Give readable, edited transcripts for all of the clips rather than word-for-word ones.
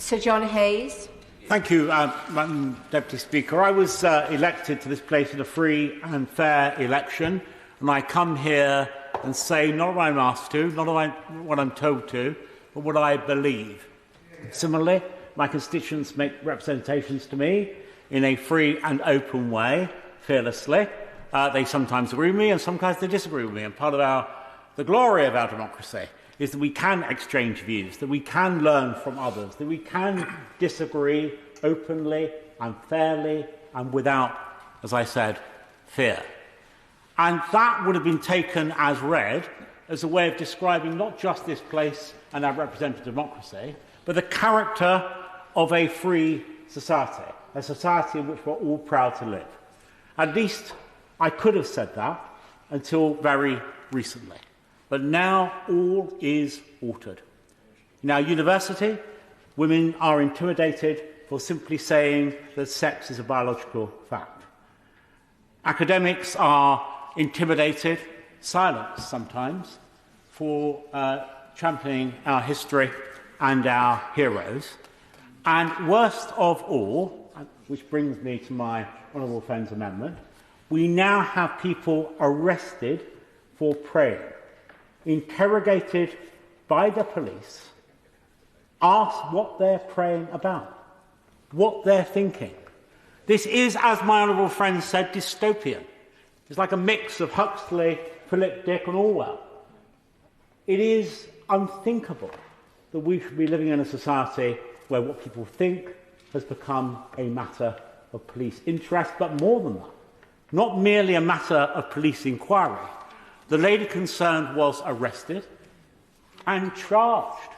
Sir John Hayes. Thank you, Madam Deputy Speaker. I was elected to this place in a free and fair election, and I come here and say not what I'm asked to, not what I'm told to, but what I believe. Similarly, my constituents make representations to me in a free and open way, fearlessly. They sometimes agree with me and sometimes they disagree with me. And part of the glory of our democracy is that we can exchange views, that we can learn from others, that we can disagree openly and fairly and without, as I said, fear. And that would have been taken as read as a way of describing not just this place and our representative democracy, but the character of a free society, a society in which we're all proud to live. At least I could have said that until very recently. But now all is altered. In our university, women are intimidated for simply saying that sex is a biological fact. Academics are intimidated, silenced sometimes, for championing our history and our heroes. And worst of all, which brings me to my honourable friend's amendment, we now have people arrested for praying, interrogated by the police, asked what they're praying about, what they're thinking. This is, as my honourable friend said, dystopian. It's like a mix of Huxley, Philip Dick and Orwell. It is unthinkable that we should be living in a society where what people think has become a matter of police interest, but more than that, not merely a matter of police inquiry. The lady concerned was arrested and charged.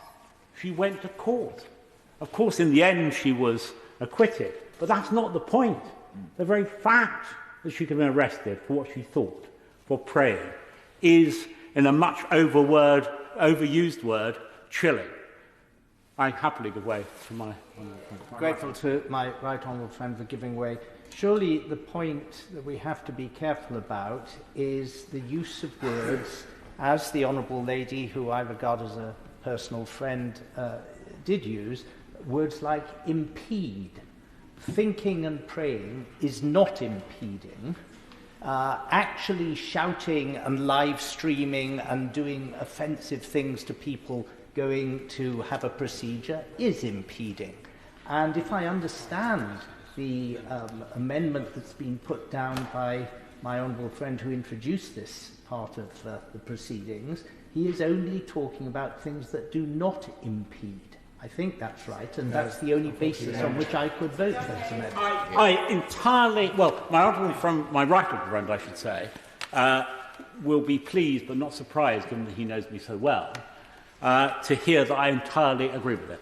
She went to court. Of course, in the end, she was acquitted, but that's not the point. The very fact that she could have been arrested for what she thought, for praying, is, in a much overused word, chilling. I happily give way to my honourable friend. Grateful to my right honourable friend for giving way. Surely the point that we have to be careful about is the use of words, as the honourable lady, who I regard as a personal friend, did use, words like impede. Thinking and praying is not impeding. Actually shouting and live streaming and doing offensive things to people going to have a procedure is impeding. And if I understand the amendment that's been put down by my honourable friend who introduced this part of the proceedings, he is only talking about things that do not impede. I think that's right, and that's the only basis on which I could vote for this amendment. I entirely, well, my right honourable friend, I should say, will be pleased but not surprised, given that he knows me so well, to hear that I entirely agree with it.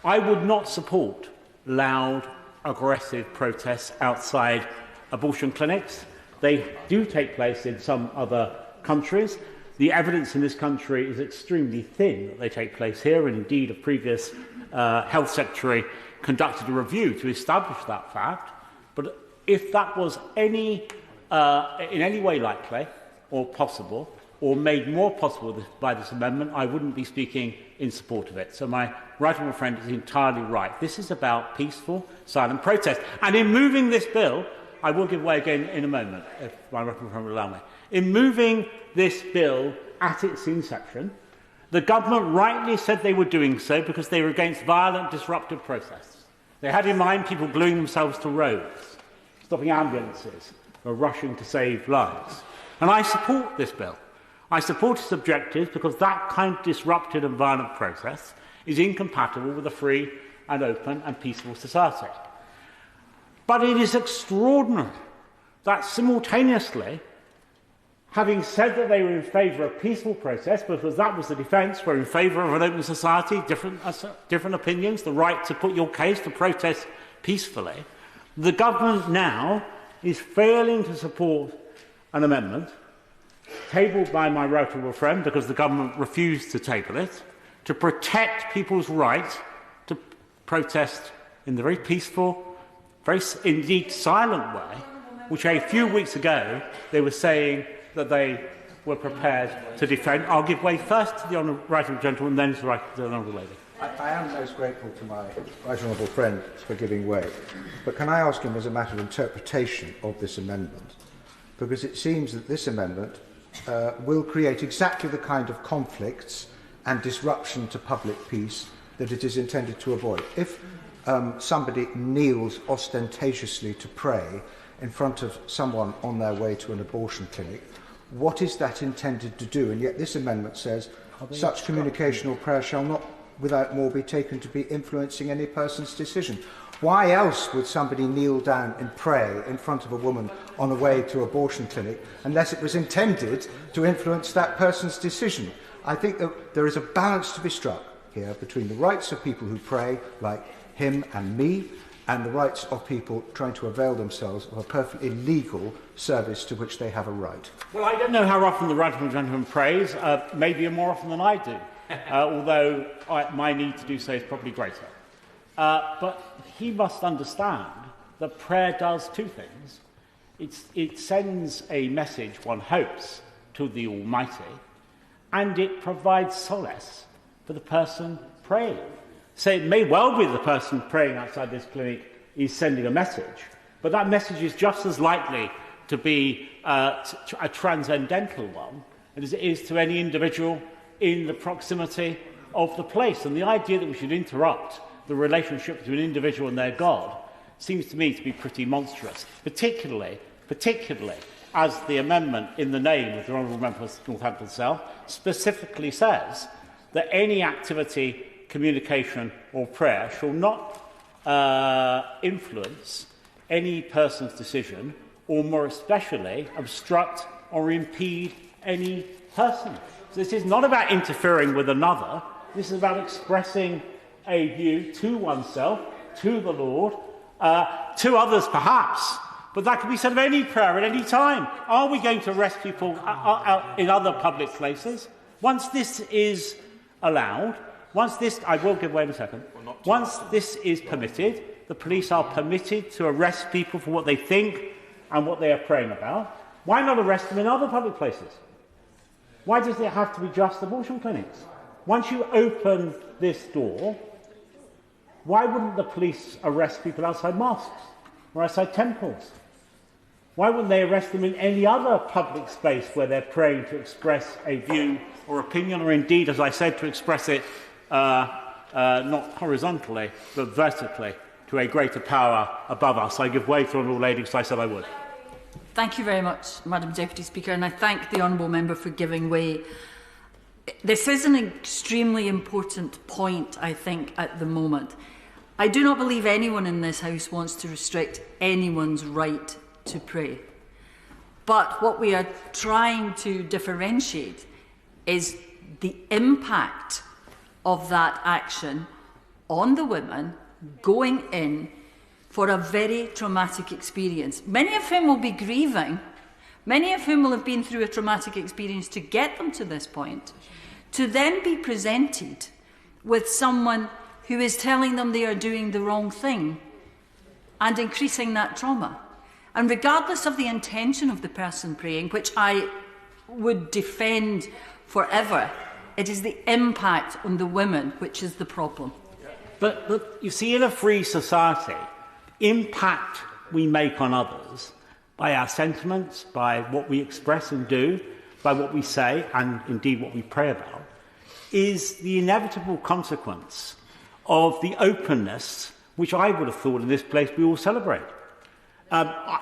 I would not support loud, aggressive protests outside abortion clinics. They do take place in some other countries. The evidence in this country is extremely thin that they take place here, and indeed a previous Health Secretary conducted a review to establish that fact. But if that was in any way likely or possible, or made more possible by this amendment, I wouldn't be speaking in support of it. So my right honourable friend is entirely right. This is about peaceful, silent protest. And in moving this bill, I will give way again in a moment, if my right honourable friend will allow me. In moving this bill at its inception, the government rightly said they were doing so because they were against violent, disruptive protests. They had in mind people gluing themselves to roads, stopping ambulances, or rushing to save lives. And I support this bill. I support its objectives because that kind of disruptive and violent process is incompatible with a free and open and peaceful society. But it is extraordinary that simultaneously, having said that they were in favour of peaceful protest, because that was the defence, we're in favour of an open society, different opinions, the right to put your case, to protest peacefully, the government now is failing to support an amendment tabled by my right honourable friend, because the government refused to table it, to protect people's right to protest in the very peaceful, very indeed silent way, which a few weeks ago they were saying that they were prepared to defend. I'll give way first to the right honourable gentleman, then to the honourable lady. I am most grateful to my right honourable friend for giving way, but can I ask him as a matter of interpretation of this amendment? Because it seems that this amendment will create exactly the kind of conflicts and disruption to public peace that it is intended to avoid. If somebody kneels ostentatiously to pray in front of someone on their way to an abortion clinic, what is that intended to do? And yet this amendment says such communication or prayer shall not without more be taken to be influencing any person's decision. Why else would somebody kneel down and pray in front of a woman on the way to an abortion clinic unless it was intended to influence that person's decision? I think that there is a balance to be struck here between the rights of people who pray, like him and me, and the rights of people trying to avail themselves of a perfectly legal service to which they have a right. Well, I don't know how often the right honourable gentleman prays, maybe more often than I do, although my need to do so is probably greater. But he must understand that prayer does two things. It sends a message, one hopes, to the Almighty, and it provides solace for the person praying. So it may well be the person praying outside this clinic is sending a message, but that message is just as likely to be a transcendental one as it is to any individual in the proximity of the place. And the idea that we should interrupt the relationship between an individual and their God seems to me to be pretty monstrous, particularly as the amendment in the name of the Honourable Member for Northampton South specifically says that any activity, communication or prayer shall not influence any person's decision or, more especially, obstruct or impede any person. So this is not about interfering with another. This is about expressing a view to oneself, to the Lord, to others perhaps. But that can be said of any prayer at any time. Are we going to arrest people in other public places? Once this is allowed, I will give way in a second. Once this is permitted, the police are permitted to arrest people for what they think and what they are praying about. Why not arrest them in other public places? Why does it have to be just abortion clinics? Once you open this door, why wouldn't the police arrest people outside mosques or outside temples? Why wouldn't they arrest them in any other public space where they're praying to express a view or opinion, or indeed, as I said, to express it not horizontally, but vertically, to a greater power above us? I give way to the Honourable Lady because I said I would. Thank you very much, Madam Deputy Speaker, and I thank the Honourable Member for giving way. This is an extremely important point, I think, at the moment. I do not believe anyone in this House wants to restrict anyone's right to pray. But what we are trying to differentiate is the impact of that action on the women going in for a very traumatic experience, many of whom will be grieving, many of whom will have been through a traumatic experience to get them to this point, to then be presented with someone who is telling them they are doing the wrong thing and increasing that trauma. And regardless of the intention of the person praying, which I would defend forever, it is the impact on the women which is the problem. But you see, in a free society, impact we make on others by our sentiments, by what we express and do, by what we say, and indeed what we pray about, is the inevitable consequence of the openness which I would have thought in this place we all celebrate.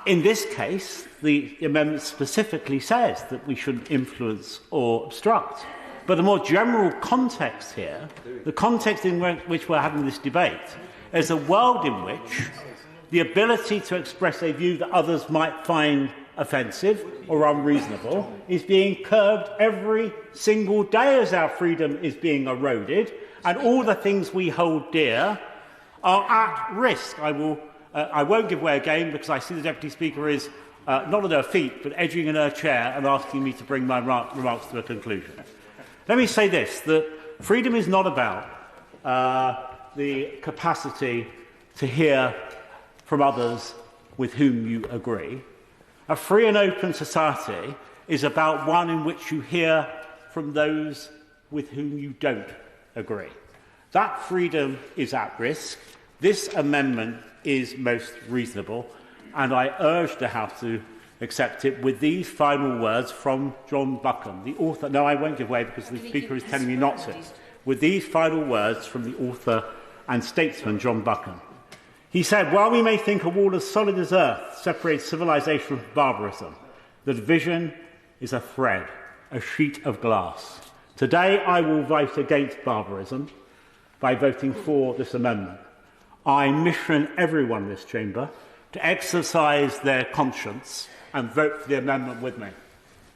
In this case, the amendment specifically says that we shouldn't influence or obstruct. But the more general context here, the context in which we're having this debate, is a world in which the ability to express a view that others might find offensive or unreasonable is being curbed every single day as our freedom is being eroded, and all the things we hold dear are at risk. I won't give way again because I see the Deputy Speaker is not on her feet but edging in her chair and asking me to bring my remarks to a conclusion. Let me say this, that freedom is not about the capacity to hear from others with whom you agree. A free and open society is about one in which you hear from those with whom you don't agree. That freedom is at risk. This amendment is most reasonable, and I urge the House to accept it with these final words from John Buchan, the author. No, I won't give way because the Speaker is telling me not to. With these final words from the author and statesman John Buchan. He said, "While we may think a wall as solid as earth separates civilization from barbarism, the division is a thread, a sheet of glass. Today I will vote against barbarism by voting for this amendment. I mission everyone in this chamber to exercise their conscience and vote for the amendment with me."